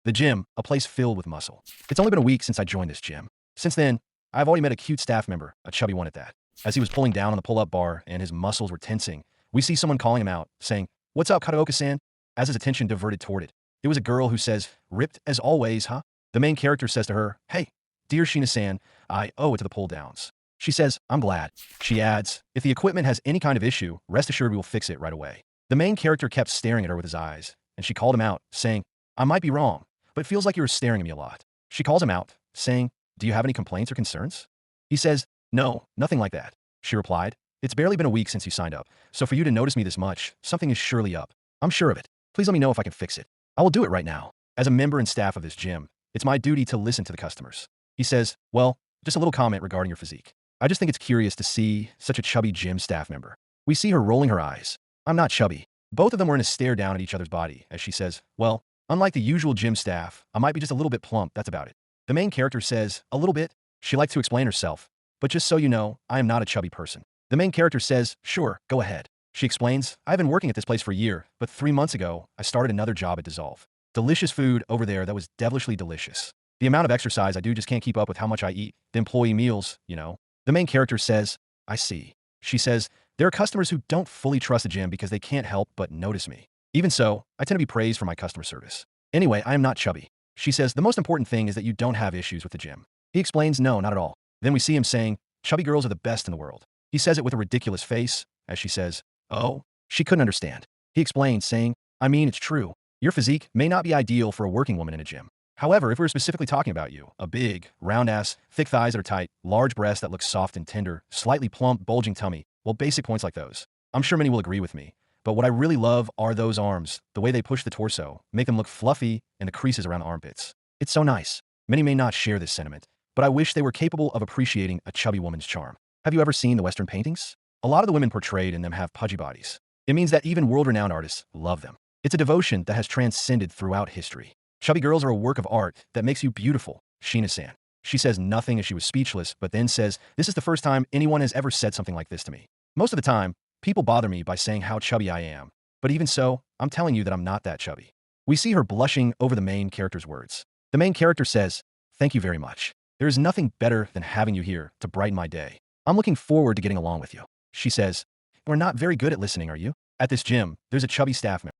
The gym, a place filled with muscle. It's only been a week since I joined this gym. Since then, I've already met a cute staff member, a chubby one at that. As he was pulling down on the pull-up bar and his muscles were tensing, we see someone calling him out, saying, "What's up, Karaoke-san?" As his attention diverted toward it. It was a girl who says, "Ripped as always, huh?" The main character says to her, "Hey, dear Sheena-san, I owe it to the pull-downs." She says, "I'm glad." She adds, "If the equipment has any kind of issue, rest assured we will fix it right away." The main character kept staring at her with his eyes, and she called him out, saying, "I might be wrong, but it feels like you're staring at me a lot." She calls him out, saying, "Do you have any complaints or concerns?" He says, "No, nothing like that." She replied, "It's barely been a week since you signed up, so for you to notice me this much, something is surely up. I'm sure of it. Please let me know if I can fix it. I will do it right now. As a member and staff of this gym, it's my duty to listen to the customers." He says, "Well, just a little comment regarding your physique. I just think it's curious to see such a chubby gym staff member." We see her rolling her eyes. "I'm not chubby." Both of them were in a stare down at each other's body as she says, "Well, unlike the usual gym staff, I might be just a little bit plump, that's about it." The main character says, "A little bit?" She likes to explain herself, "But just so you know, I am not a chubby person." The main character says, "Sure, go ahead." She explains, "I've been working at this place for a year, but 3 months ago, I started another job at Dissolve. Delicious food over there that was devilishly delicious. The amount of exercise I do just can't keep up with how much I eat. The employee meals, you know." The main character says, "I see." She says, "There are customers who don't fully trust the gym because they can't help but notice me. Even so, I tend to be praised for my customer service. Anyway, I am not chubby." She says, "The most important thing is that you don't have issues with the gym." He explains, "No, not at all." Then we see him saying, "Chubby girls are the best in the world." He says it with a ridiculous face, as she says, "Oh?" She couldn't understand. He explains, saying, "I mean, it's true. Your physique may not be ideal for a working woman in a gym. However, if we were specifically talking about you, a big, round ass, thick thighs that are tight, large breasts that look soft and tender, slightly plump, bulging tummy, well, basic points like those. I'm sure many will agree with me. But what I really love are those arms, the way they push the torso, make them look fluffy, and the creases around the armpits. It's so nice." Many may not share this sentiment, but I wish they were capable of appreciating a chubby woman's charm. Have you ever seen the Western paintings? A lot of the women portrayed in them have pudgy bodies. It means that even world-renowned artists love them. It's a devotion that has transcended throughout history. Chubby girls are a work of art that makes you beautiful, Sheena-san. She says nothing as she was speechless, but then says, "This is the first time anyone has ever said something like this to me. Most of the time, people bother me by saying how chubby I am. But even so, I'm telling you that I'm not that chubby." We see her blushing over the main character's words. The main character says, "Thank you very much. There is nothing better than having you here to brighten my day. I'm looking forward to getting along with you." She says, "We're not very good at listening, are you?" At this gym, there's a chubby staff member.